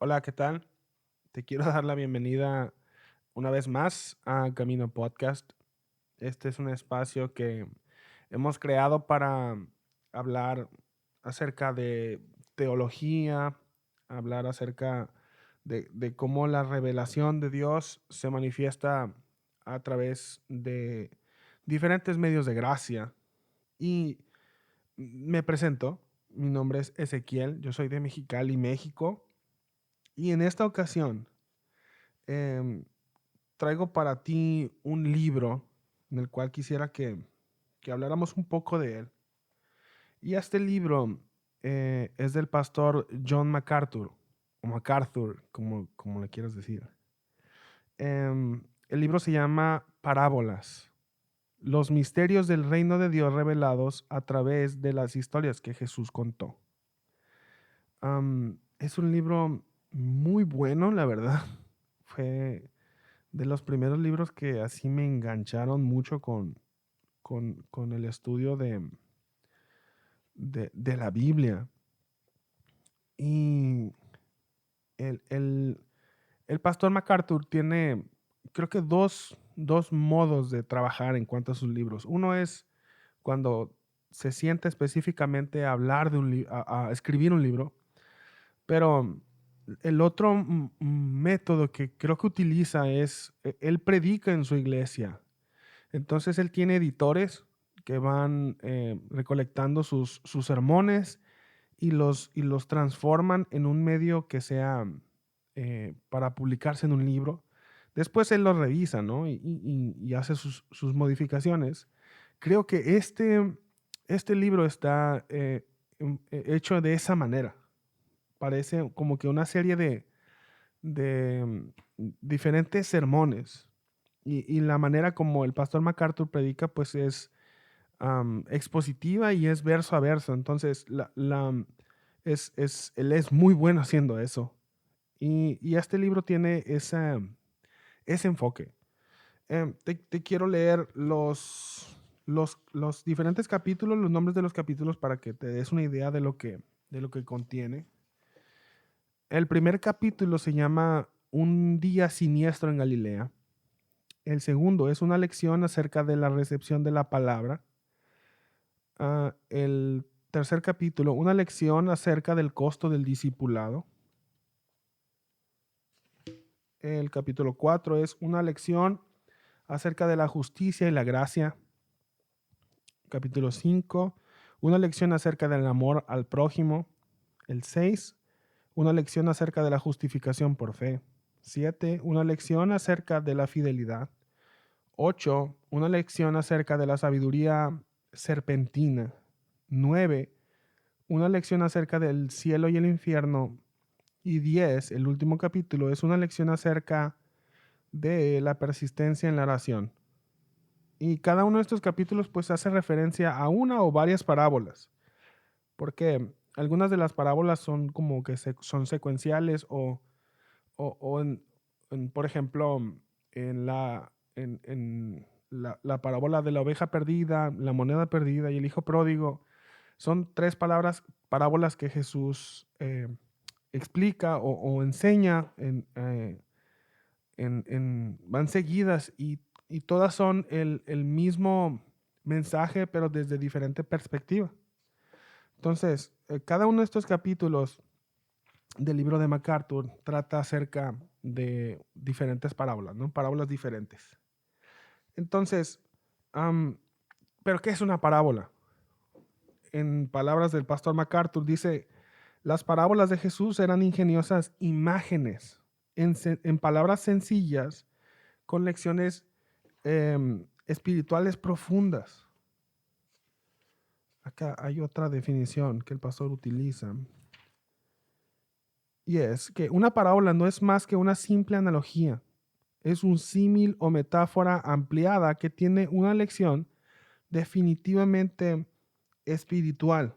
Hola, ¿qué tal? Te quiero dar la bienvenida una vez más a Camino Podcast. Este es un espacio que hemos creado para hablar acerca de teología, hablar acerca de cómo la revelación de Dios se manifiesta a través de diferentes medios de gracia. Y me presento, mi nombre es Ezequiel, yo soy de Mexicali, México, y en esta ocasión em, traigo para ti un libro en el cual quisiera que habláramos un poco de él. Y este libro es del pastor John MacArthur, o MacArthur, como le quieras decir. El libro se llama Parábolas, los misterios del reino de Dios revelados a través de las historias que Jesús contó. Es un libro muy bueno, la verdad. Fue de los primeros libros que así me engancharon mucho con el estudio de la Biblia. Y el, el- el pastor MacArthur tiene, creo que dos modos de trabajar en cuanto a sus libros. Uno es cuando se siente específicamente a hablar de a escribir un libro, pero el otro método que creo que utiliza es, él predica en su iglesia. Entonces él tiene editores que van recolectando sus sermones y los transforman en un medio que sea para publicarse en un libro. Después él los revisa, ¿no? Y hace sus modificaciones. Creo que este libro está hecho de esa manera. Parece como que una serie de diferentes sermones. Y la manera como el pastor MacArthur predica, pues es expositiva y es verso a verso. Entonces, él es muy bueno haciendo eso. Y este libro tiene ese enfoque. Te quiero leer los diferentes capítulos, los nombres de los capítulos para que te des una idea de lo que contiene. El primer capítulo se llama Un día siniestro en Galilea. El segundo es una lección acerca de la recepción de la palabra. El tercer capítulo, una lección acerca del costo del discipulado. El capítulo 4 es una lección acerca de la justicia y la gracia. Capítulo 5, una lección acerca del amor al prójimo. El 6, una lección acerca de la justificación por fe. 7, una lección acerca de la fidelidad. 8, una lección acerca de la sabiduría serpentina. 9, una lección acerca del cielo y el infierno. Y 10, el último capítulo, es una lección acerca de la persistencia en la oración. Y cada uno de estos capítulos pues hace referencia a una o varias parábolas, porque algunas de las parábolas son como que son secuenciales o por ejemplo, en la parábola de la oveja perdida, la moneda perdida y el hijo pródigo. Son tres parábolas que Jesús explica o enseña van seguidas y todas son el mismo mensaje, pero desde diferente perspectiva. Entonces, cada uno de estos capítulos del libro de MacArthur trata acerca de diferentes parábolas, ¿no? Parábolas diferentes. Entonces, am, ¿pero qué es una parábola? En palabras del pastor MacArthur, dice: las parábolas de Jesús eran ingeniosas imágenes en palabras sencillas con lecciones espirituales profundas. Acá hay otra definición que el pastor utiliza y es que una parábola no es más que una simple analogía. Es un símil o metáfora ampliada que tiene una lección definitivamente espiritual.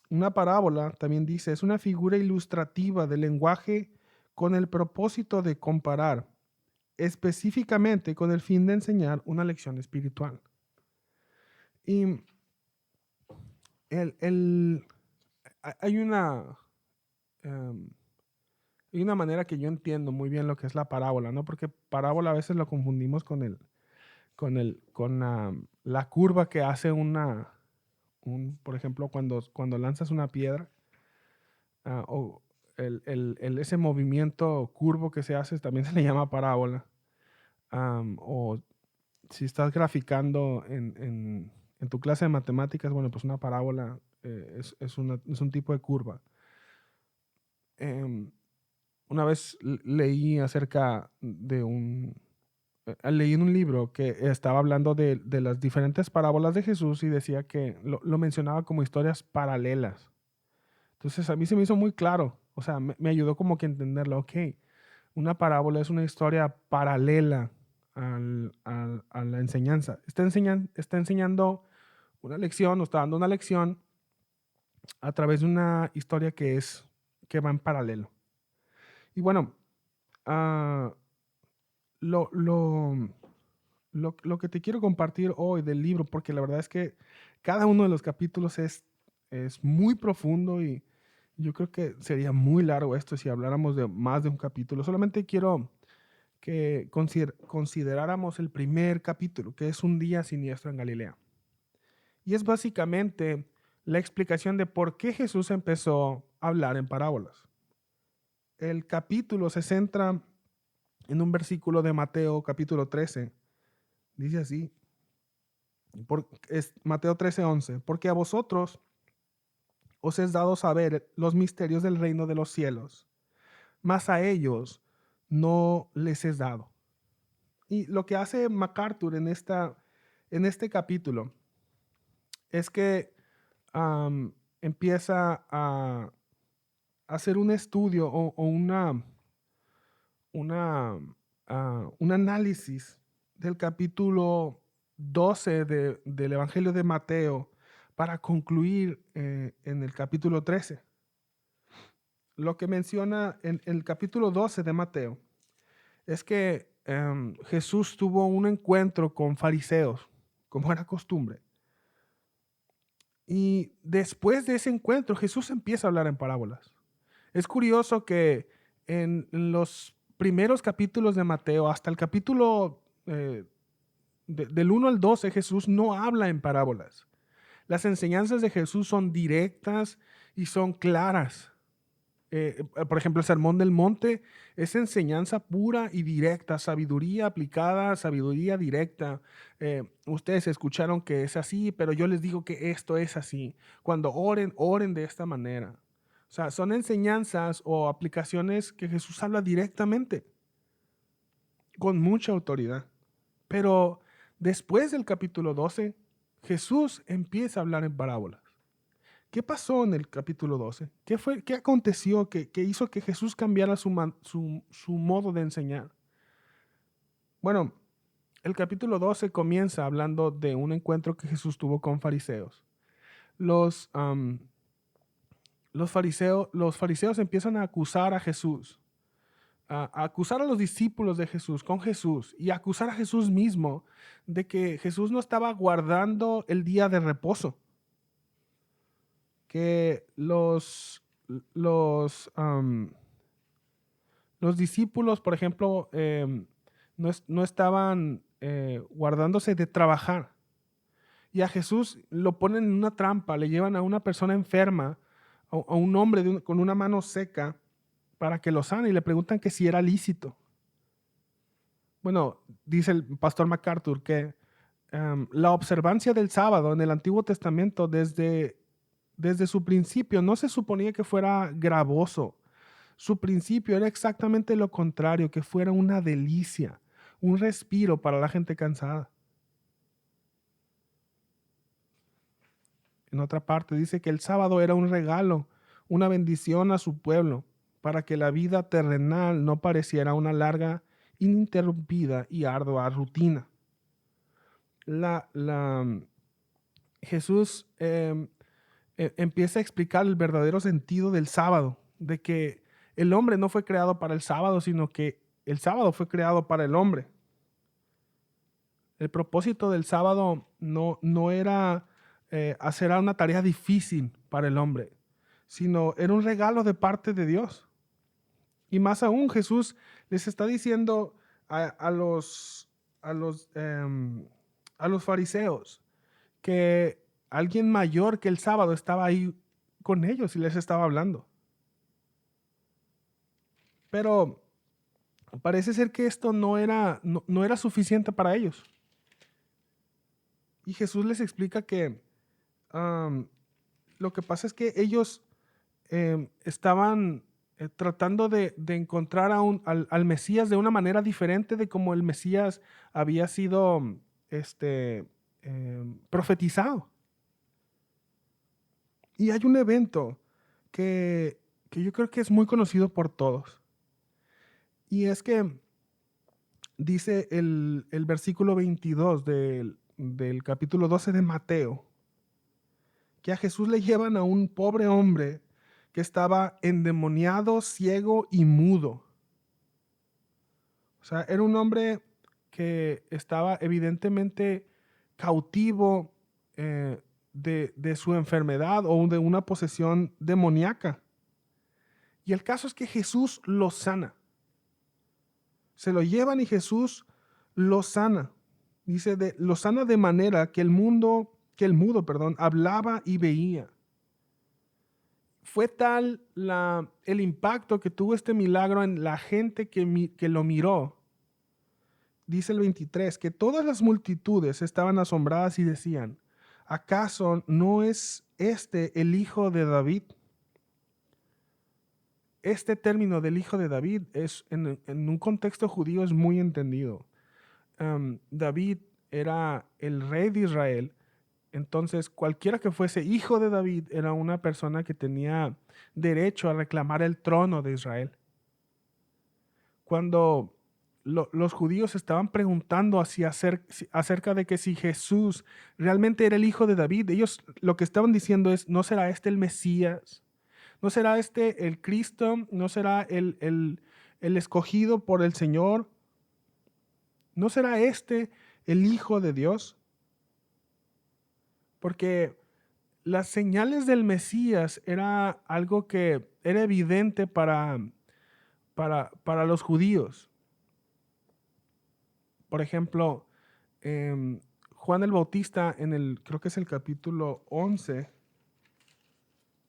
Una parábola, también dice, es una figura ilustrativa del lenguaje con el propósito de comparar, específicamente con el fin de enseñar una lección espiritual. Y el, el, hay una, hay una manera que yo entiendo muy bien lo que es la parábola, ¿no? Porque parábola a veces lo confundimos con la curva que hace por ejemplo, cuando lanzas una piedra, o ese movimiento curvo que se hace también se le llama parábola. O si estás graficando en tu clase de matemáticas, bueno, pues una parábola es un tipo de curva. Una vez leí acerca de leí en un libro que estaba hablando de las diferentes parábolas de Jesús y decía que lo mencionaba como historias paralelas. Entonces a mí se me hizo muy claro, o sea, me ayudó como que a entenderlo. Ok, una parábola es una historia paralela a la enseñanza. Está enseñando una lección, o está dando una lección a través de una historia que va en paralelo. Y bueno, ah, lo, lo, lo que te quiero compartir hoy del libro, porque la verdad es que cada uno de los capítulos es muy profundo y yo creo que sería muy largo esto si habláramos de más de un capítulo. Solamente quiero que consideráramos el primer capítulo, que es un día siniestro en Galilea. Y es básicamente la explicación de por qué Jesús empezó a hablar en parábolas. El capítulo se centra en un versículo de Mateo capítulo 13. Dice así, es Mateo 13:11, porque a vosotros os es dado saber los misterios del reino de los cielos, mas a ellos no les es dado. Y lo que hace MacArthur en este capítulo es que empieza a hacer un estudio o un análisis del capítulo 12 del Evangelio de Mateo para concluir en el capítulo 13. Lo que menciona en el capítulo 12 de Mateo es que Jesús tuvo un encuentro con fariseos, como era costumbre. Y después de ese encuentro, Jesús empieza a hablar en parábolas. Es curioso que en los primeros capítulos de Mateo, hasta el capítulo del 1 al 12, Jesús no habla en parábolas. Las enseñanzas de Jesús son directas y son claras. Por ejemplo, el Sermón del Monte es enseñanza pura y directa, sabiduría aplicada, sabiduría directa. Ustedes escucharon que es así, pero yo les digo que esto es así. Cuando oren, oren de esta manera. O sea, son enseñanzas o aplicaciones que Jesús habla directamente, con mucha autoridad. Pero después del capítulo 12, Jesús empieza a hablar en parábolas. ¿Qué pasó en el capítulo 12? ¿Qué aconteció que hizo que Jesús cambiara su modo de enseñar? Bueno, el capítulo 12 comienza hablando de un encuentro que Jesús tuvo con fariseos. Los fariseos empiezan a acusar a Jesús, a acusar a los discípulos de Jesús con Jesús y a acusar a Jesús mismo de que Jesús no estaba guardando el día de reposo. Que los discípulos, por ejemplo, no estaban guardándose de trabajar. Y a Jesús lo ponen en una trampa, le llevan a una persona enferma, a un hombre con una mano seca, para que lo sane y le preguntan que si era lícito. Bueno, dice el pastor MacArthur que la observancia del sábado en el Antiguo Testamento desde su principio no se suponía que fuera gravoso. Su principio era exactamente lo contrario, que fuera una delicia, un respiro para la gente cansada. En otra parte dice que el sábado era un regalo, una bendición a su pueblo, para que la vida terrenal no pareciera una larga, ininterrumpida y ardua rutina. Jesús empieza a explicar el verdadero sentido del sábado, de que el hombre no fue creado para el sábado, sino que el sábado fue creado para el hombre. El propósito del sábado no era hacer una tarea difícil para el hombre, sino era un regalo de parte de Dios. Y más aún, Jesús les está diciendo a los, a los, a los fariseos que alguien mayor que el sábado estaba ahí con ellos y les estaba hablando. Pero parece ser que esto no era suficiente para ellos. Y Jesús les explica que lo que pasa es que ellos estaban tratando de encontrar al Mesías de una manera diferente de como el Mesías había sido profetizado. Y hay un evento que yo creo que es muy conocido por todos. Y es que dice el versículo 22 del capítulo 12 de Mateo, que a Jesús le llevan a un pobre hombre que estaba endemoniado, ciego y mudo. O sea, era un hombre que estaba evidentemente cautivo de su enfermedad o de una posesión demoníaca. Y el caso es que Jesús lo sana. Se lo llevan y Jesús lo sana. Dice, lo sana de manera que el mudo, hablaba y veía. Fue tal el impacto que tuvo este milagro en la gente que lo miró. Dice el 23, que todas las multitudes estaban asombradas y decían, ¿acaso no es este el hijo de David? Este término del hijo de David es en un contexto judío es muy entendido. David era el rey de Israel. Entonces, cualquiera que fuese hijo de David era una persona que tenía derecho a reclamar el trono de Israel. Cuando los judíos estaban preguntando acerca de que si Jesús realmente era el hijo de David, ellos lo que estaban diciendo es, ¿no será este el Mesías? ¿No será este el Cristo? ¿No será el escogido por el Señor? ¿No será este el Hijo de Dios? Porque las señales del Mesías era algo que era evidente para los judíos. Por ejemplo, Juan el Bautista creo que es el capítulo 11.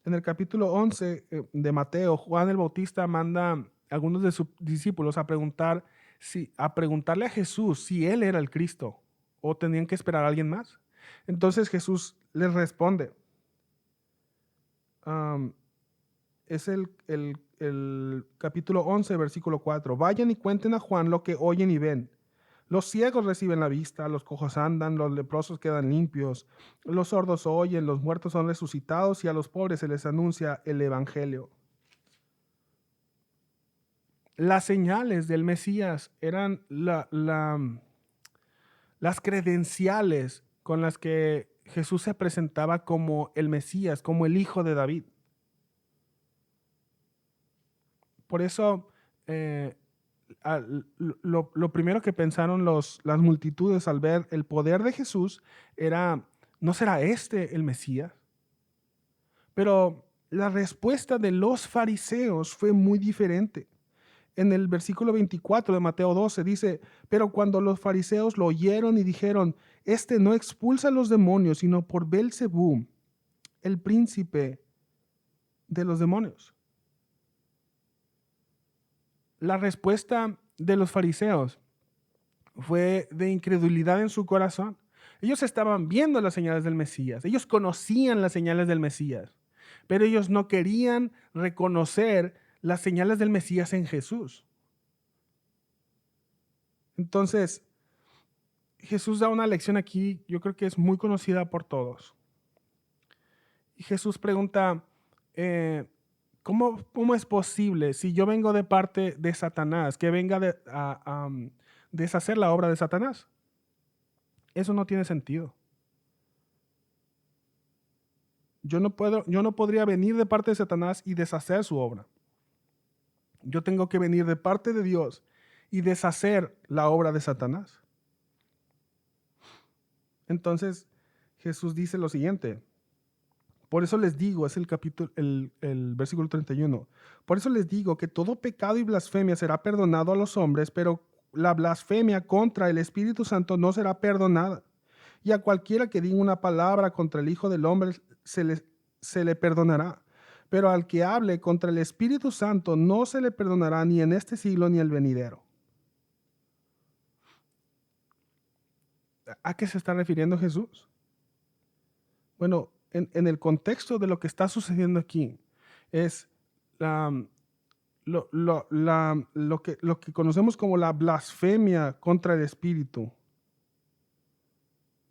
En el capítulo 11 de Mateo, Juan el Bautista manda a algunos de sus discípulos a preguntarle a Jesús si él era el Cristo o tenían que esperar a alguien más. Entonces Jesús les responde. Es el capítulo 11, versículo 4. Vayan y cuenten a Juan lo que oyen y ven. Los ciegos reciben la vista, los cojos andan, los leprosos quedan limpios, los sordos oyen, los muertos son resucitados y a los pobres se les anuncia el evangelio. Las señales del Mesías eran las credenciales con las que Jesús se presentaba como el Mesías, como el hijo de David. Por eso, lo primero que pensaron las multitudes al ver el poder de Jesús era, ¿no será este el Mesías? Pero la respuesta de los fariseos fue muy diferente. En el versículo 24 de Mateo 12 dice, pero cuando los fariseos lo oyeron y dijeron, este no expulsa a los demonios, sino por Belzebú, el príncipe de los demonios. La respuesta de los fariseos fue de incredulidad en su corazón. Ellos estaban viendo las señales del Mesías, ellos conocían las señales del Mesías, pero ellos no querían reconocer las señales del Mesías en Jesús. Entonces, Jesús da una lección aquí, yo creo que es muy conocida por todos. Y Jesús pregunta, ¿cómo es posible si yo vengo de parte de Satanás, que venga a deshacer la obra de Satanás? Eso no tiene sentido. Yo no podría venir de parte de Satanás y deshacer su obra. Yo tengo que venir de parte de Dios y deshacer la obra de Satanás. Entonces Jesús dice lo siguiente, Por eso les digo, es el versículo 31. Por eso les digo que todo pecado y blasfemia será perdonado a los hombres, pero la blasfemia contra el Espíritu Santo no será perdonada. Y a cualquiera que diga una palabra contra el Hijo del Hombre se le perdonará. Pero al que hable contra el Espíritu Santo no se le perdonará ni en este siglo ni el venidero. ¿A qué se está refiriendo Jesús? Bueno, en el contexto de lo que está sucediendo aquí es lo que conocemos como la blasfemia contra el Espíritu.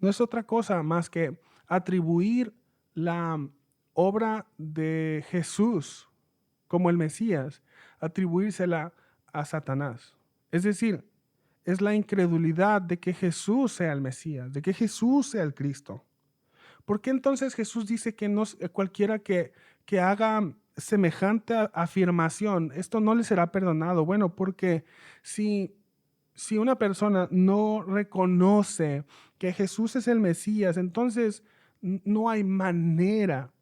No es otra cosa más que atribuir la obra de Jesús como el Mesías, atribuírsela a Satanás. Es decir, es la incredulidad de que Jesús sea el Mesías, de que Jesús sea el Cristo. ¿Por qué entonces Jesús dice que no, cualquiera que haga semejante afirmación, esto no le será perdonado? Bueno, porque si una persona no reconoce que Jesús es el Mesías, entonces no hay manera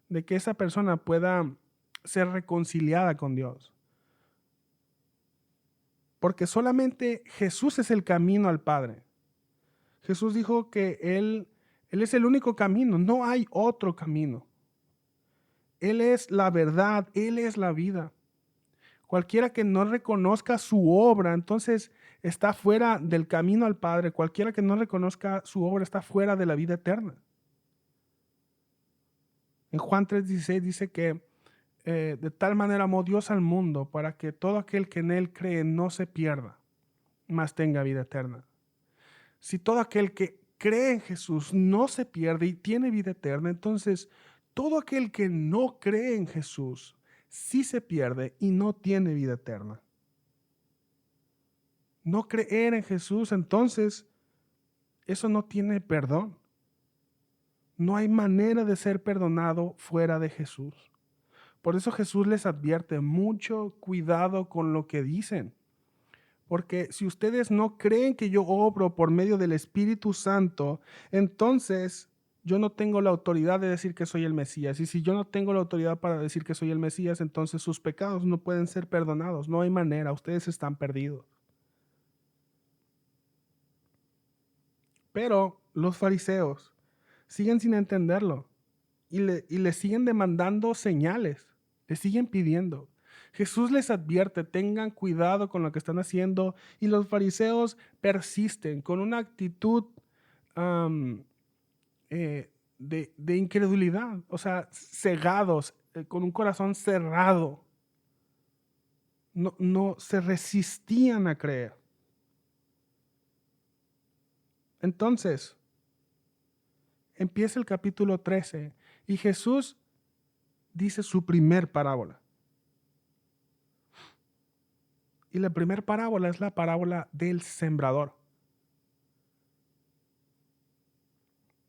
de que esa persona pueda ser reconciliada con Dios. Porque solamente Jesús es el camino al Padre. Jesús dijo que Él es el único camino, no hay otro camino. Él es la verdad, Él es la vida. Cualquiera que no reconozca su obra, entonces está fuera del camino al Padre. Cualquiera que no reconozca su obra está fuera de la vida eterna. En Juan 3:16 dice que de tal manera amó Dios al mundo para que todo aquel que en Él cree no se pierda, mas tenga vida eterna. Si todo aquel que cree en Jesús no se pierde y tiene vida eterna, entonces todo aquel que no cree en Jesús sí se pierde y no tiene vida eterna. No creer en Jesús, entonces eso no tiene perdón. No hay manera de ser perdonado fuera de Jesús. Por eso Jesús les advierte mucho cuidado con lo que dicen. Porque si ustedes no creen que yo obro por medio del Espíritu Santo, entonces yo no tengo la autoridad de decir que soy el Mesías. Y si yo no tengo la autoridad para decir que soy el Mesías, entonces sus pecados no pueden ser perdonados. No hay manera, ustedes están perdidos. Pero los fariseos siguen sin entenderlo y le siguen demandando señales, le siguen pidiendo. Jesús les advierte, tengan cuidado con lo que están haciendo, y los fariseos persisten con una actitud de incredulidad, o sea, cegados, con un corazón cerrado. No se resistían a creer. Entonces, empieza el capítulo 13 y Jesús dice su primer parábola. Y la primera parábola es la parábola del sembrador.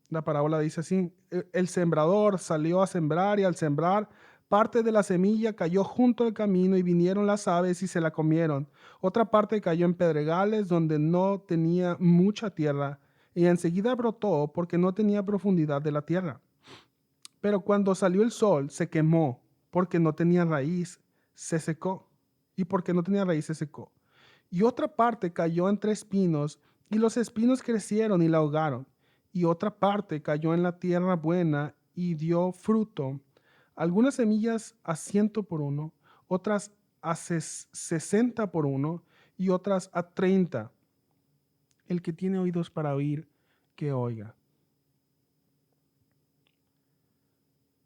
La parábola dice así: el sembrador salió a sembrar y al sembrar, parte de la semilla cayó junto al camino y vinieron las aves y se la comieron. Otra parte cayó en pedregales donde no tenía mucha tierra y enseguida brotó porque no tenía profundidad de la tierra. Pero cuando salió el sol se quemó porque no tenía raíz, se secó. Y porque no tenía raíz se secó. Y otra parte cayó entre espinos y los espinos crecieron y la ahogaron. Y otra parte cayó en la tierra buena y dio fruto. Algunas semillas a 100 por uno, otras a 60 por uno y otras a 30. El que tiene oídos para oír, que oiga.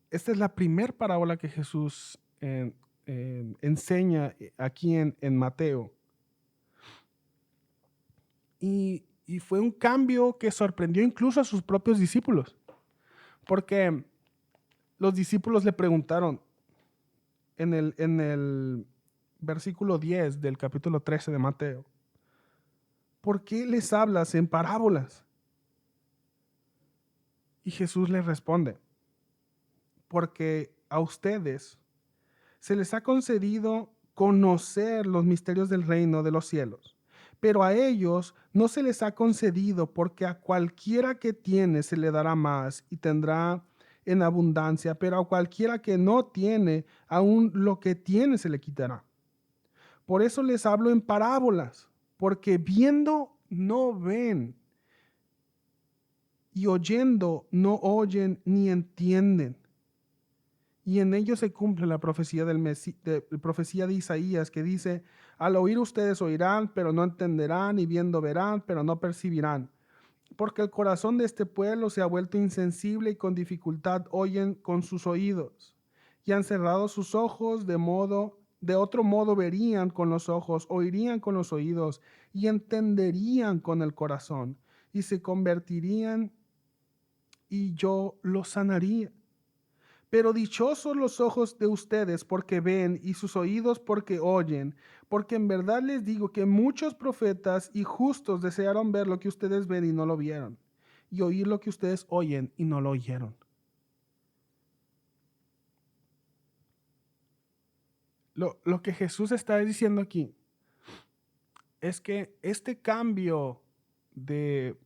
Esta es la primera parábola que Jesús enseña aquí en Mateo. Y fue un cambio que sorprendió incluso a sus propios discípulos, porque los discípulos le preguntaron en el versículo 10 del capítulo 13 de Mateo: ¿por qué les hablas en parábolas? Y Jesús les responde: porque a ustedes se les ha concedido conocer los misterios del reino de los cielos, pero a ellos no se les ha concedido, porque a cualquiera que tiene se le dará más y tendrá en abundancia, pero a cualquiera que no tiene, aún lo que tiene se le quitará. Por eso les hablo en parábolas, porque viendo no ven y oyendo no oyen ni entienden. Y en ello se cumple la profecía profecía de Isaías, que dice: al oír ustedes oirán, pero no entenderán, y viendo verán, pero no percibirán. Porque el corazón de este pueblo se ha vuelto insensible y con dificultad oyen con sus oídos. Y han cerrado sus ojos de otro modo verían con los ojos, oirían con los oídos, y entenderían con el corazón, y se convertirían, y yo los sanaría. Pero dichosos los ojos de ustedes porque ven, y sus oídos porque oyen, porque en verdad les digo que muchos profetas y justos desearon ver lo que ustedes ven y no lo vieron, y oír lo que ustedes oyen y no lo oyeron. Lo que Jesús está diciendo aquí es que este cambio de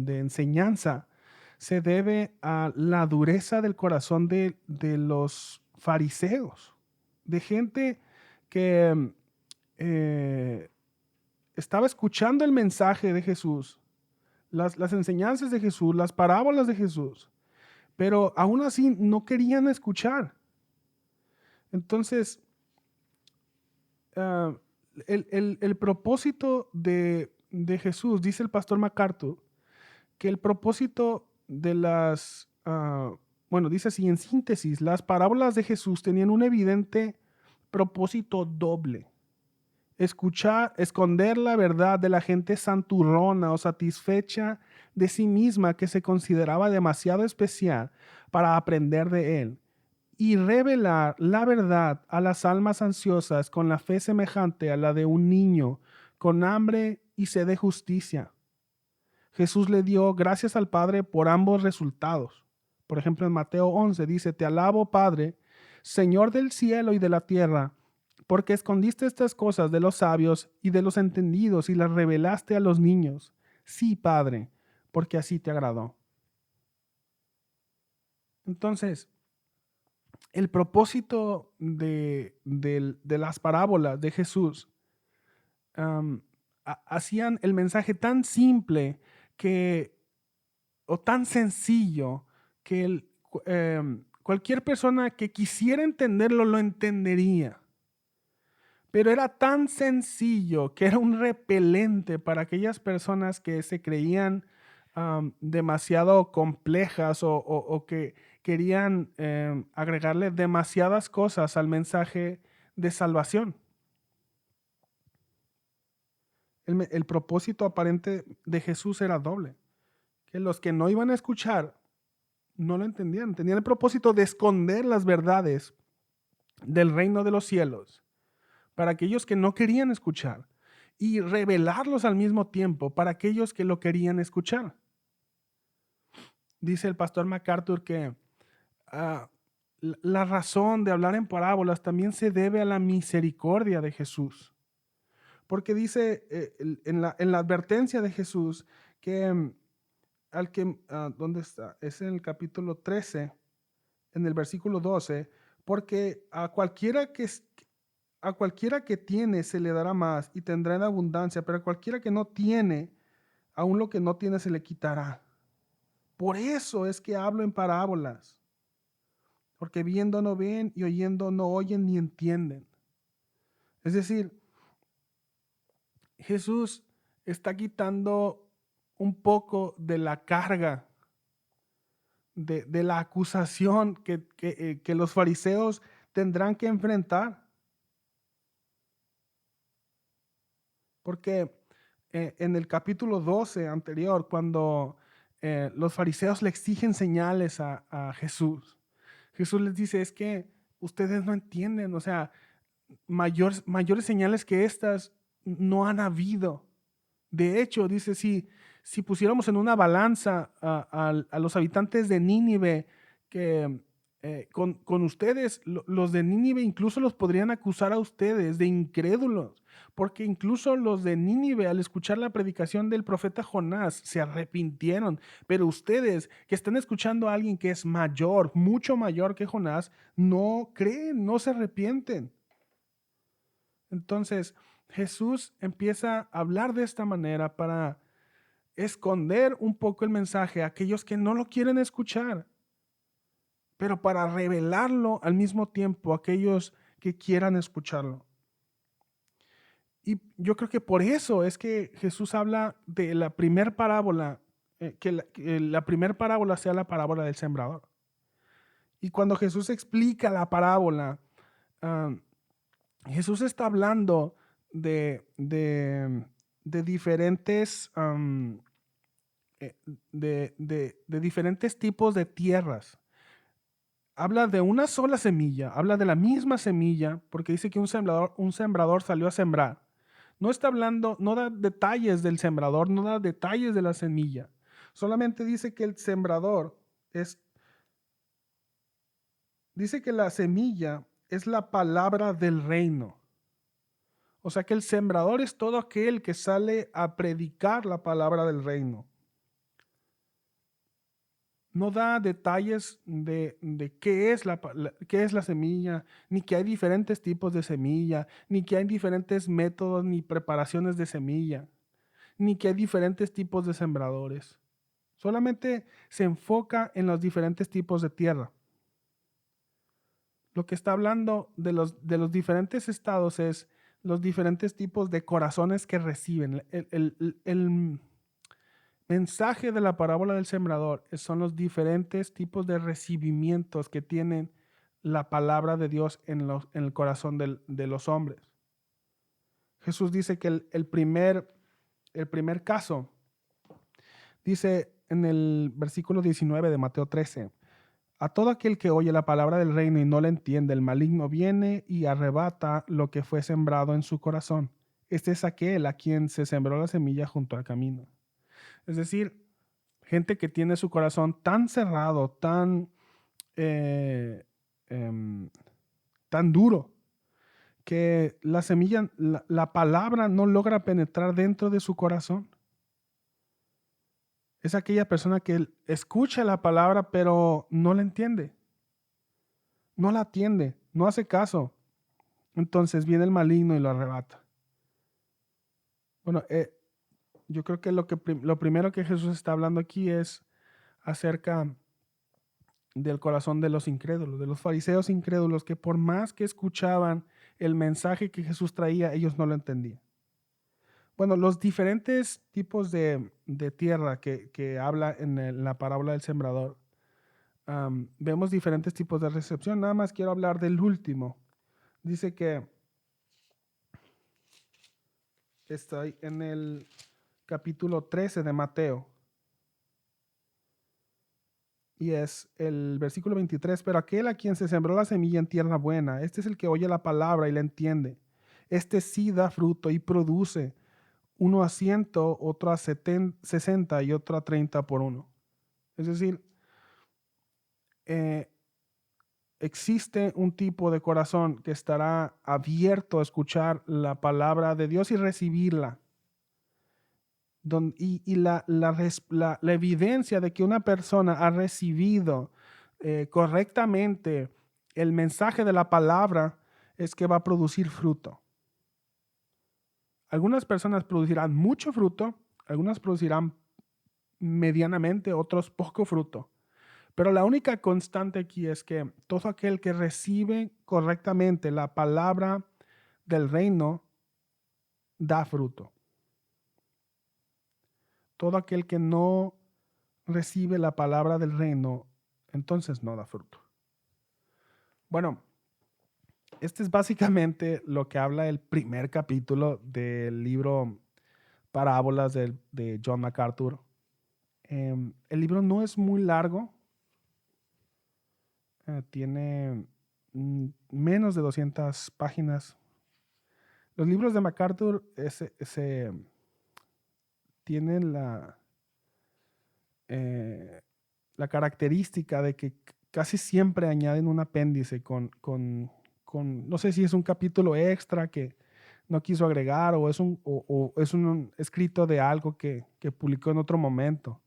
enseñanza se debe a la dureza del corazón de los fariseos, de gente que estaba escuchando el mensaje de Jesús, las enseñanzas de Jesús, las parábolas de Jesús, pero aún así no querían escuchar. Entonces, el propósito de Jesús, dice el pastor MacArthur, que el propósito de dice así en síntesis, las parábolas de Jesús tenían un evidente propósito doble: esconder la verdad de la gente santurrona o satisfecha de sí misma, que se consideraba demasiado especial para aprender de él, y revelar la verdad a las almas ansiosas con la fe semejante a la de un niño con hambre y sed de justicia. Jesús le dio gracias al Padre por ambos resultados. Por ejemplo, en Mateo 11 dice: te alabo, Padre, Señor del cielo y de la tierra, porque escondiste estas cosas de los sabios y de los entendidos y las revelaste a los niños. Sí, Padre, porque así te agradó. Entonces, el propósito de las parábolas de Jesús hacían el mensaje tan simple o tan sencillo que cualquier persona que quisiera entenderlo lo entendería. Pero era tan sencillo que era un repelente para aquellas personas que se creían demasiado complejas o que querían agregarle demasiadas cosas al mensaje de salvación. El propósito aparente de Jesús era doble: que los que no iban a escuchar no lo entendían. Tenían el propósito de esconder las verdades del reino de los cielos para aquellos que no querían escuchar, y revelarlos al mismo tiempo para aquellos que lo querían escuchar. Dice el pastor MacArthur que la razón de hablar en parábolas también se debe a la misericordia de Jesús. Porque dice en la advertencia de Jesús que ¿dónde está? Es en el capítulo 13, en el versículo 12, porque a cualquiera que tiene se le dará más y tendrá en abundancia, pero a cualquiera que no tiene, aún lo que no tiene se le quitará. Por eso es que hablo en parábolas, porque viendo no ven y oyendo no oyen ni entienden. Es decir, Jesús está quitando un poco de la carga, de la acusación que los fariseos tendrán que enfrentar. Porque en el capítulo 12 anterior, cuando los fariseos le exigen señales a Jesús, Jesús les dice: es que ustedes no entienden, o sea, mayores señales que estas no han habido. De hecho, dice, si pusiéramos en una balanza a los habitantes de Nínive, que con ustedes, los de Nínive incluso los podrían acusar a ustedes de incrédulos, porque incluso los de Nínive al escuchar la predicación del profeta Jonás se arrepintieron, pero ustedes que están escuchando a alguien que es mayor, mucho mayor que Jonás, no creen, no se arrepienten. Entonces Jesús empieza a hablar de esta manera para esconder un poco el mensaje a aquellos que no lo quieren escuchar, pero para revelarlo al mismo tiempo a aquellos que quieran escucharlo. Y yo creo que por eso es que Jesús habla de la primer parábola, que la primer parábola sea la parábola del sembrador. Y cuando Jesús explica la parábola, Jesús está hablando de diferentes, de diferentes tipos de tierras. Habla de una sola semilla, habla de la misma semilla, porque dice que un sembrador salió a sembrar. No está hablando, no da detalles del sembrador, no da detalles de la semilla. Solamente dice que el sembrador dice que la semilla es la palabra del reino. O sea que el sembrador es todo aquel que sale a predicar la palabra del reino. No da detalles de qué es qué es la semilla, ni que hay diferentes tipos de semilla, ni que hay diferentes métodos ni preparaciones de semilla, ni que hay diferentes tipos de sembradores. Solamente se enfoca en los diferentes tipos de tierra. Lo que está hablando de los diferentes estados es los diferentes tipos de corazones que reciben. El mensaje de la parábola del sembrador son los diferentes tipos de recibimientos que tienen la palabra de Dios en el corazón de los hombres. Jesús dice que el primer caso, dice en el versículo 19 de Mateo 13, a todo aquel que oye la palabra del reino y no la entiende, el maligno viene y arrebata lo que fue sembrado en su corazón. Este es aquel a quien se sembró la semilla junto al camino. Es decir, gente que tiene su corazón tan cerrado, tan duro, que la semilla, la palabra no logra penetrar dentro de su corazón. Es aquella persona que escucha la palabra pero no la entiende, no la atiende, no hace caso. Entonces viene el maligno y lo arrebata. Bueno, yo creo que lo primero que Jesús está hablando aquí es acerca del corazón de los incrédulos, de los fariseos incrédulos, que por más que escuchaban el mensaje que Jesús traía, ellos no lo entendían. Bueno, los diferentes tipos de tierra que habla en la parábola del sembrador, vemos diferentes tipos de recepción. Nada más quiero hablar del último. Dice que estoy en el capítulo 13 de Mateo. Y es el versículo 23, pero aquel a quien se sembró la semilla en tierra buena, este es el que oye la palabra y la entiende. Este sí da fruto y produce, uno a 100, otro a 60 y otro a 30 por uno. Es decir, existe un tipo de corazón que estará abierto a escuchar la palabra de Dios y recibirla. Y la evidencia de que una persona ha recibido correctamente el mensaje de la palabra es que va a producir fruto. Algunas personas producirán mucho fruto, algunas producirán medianamente, otros poco fruto. Pero la única constante aquí es que todo aquel que recibe correctamente la palabra del reino da fruto. Todo aquel que no recibe la palabra del reino, entonces no da fruto. Bueno, este es básicamente lo que habla el primer capítulo del libro Parábolas de John MacArthur. El libro no es muy largo, tiene menos de 200 páginas. Los libros de MacArthur tienen la característica de que casi siempre añaden un apéndice no sé si es un capítulo extra que no quiso agregar o es un escrito de algo que publicó en otro momento.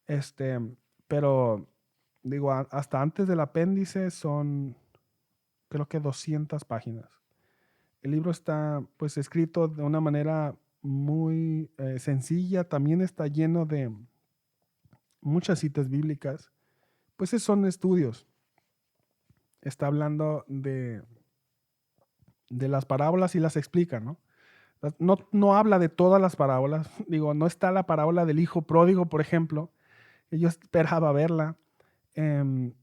Este, pero digo, hasta antes del apéndice son creo que 200 páginas. El libro está pues escrito de una manera muy sencilla, también está lleno de muchas citas bíblicas, pues son estudios. Está hablando de las parábolas y las explica, ¿no? No habla de todas las parábolas, digo, no está la parábola del hijo pródigo, por ejemplo, que yo esperaba verla, em,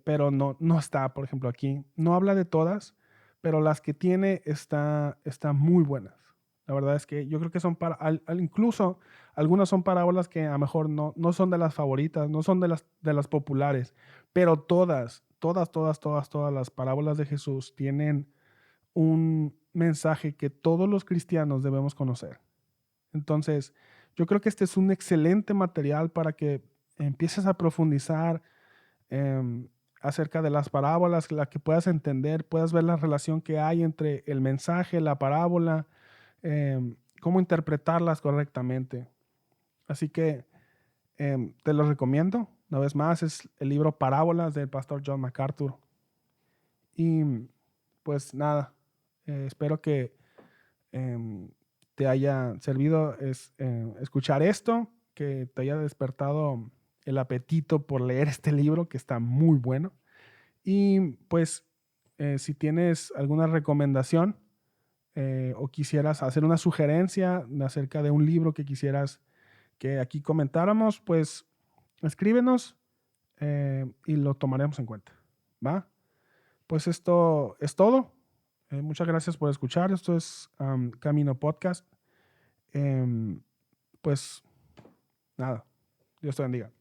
pero no está, por ejemplo, aquí. No habla de todas, pero las que tiene está muy buenas. La verdad es que yo creo que son incluso algunas son parábolas que a lo mejor no son de las favoritas, no son de las populares, pero todas las parábolas de Jesús tienen un mensaje que todos los cristianos debemos conocer. Entonces, yo creo que este es un excelente material para que empieces a profundizar acerca de las parábolas, la que puedas entender, puedas ver la relación que hay entre el mensaje, la parábola, cómo interpretarlas correctamente. Así que te lo recomiendo. Una vez más, es el libro Parábolas del pastor John MacArthur. Y pues nada, espero que te haya servido escuchar esto, que te haya despertado el apetito por leer este libro que está muy bueno. Y pues si tienes alguna recomendación o quisieras hacer una sugerencia acerca de un libro que quisieras que aquí comentáramos, pues escríbenos y lo tomaremos en cuenta. ¿Va? Pues esto es todo. Muchas gracias por escuchar. Esto es Camino Podcast. Pues nada, Dios te bendiga.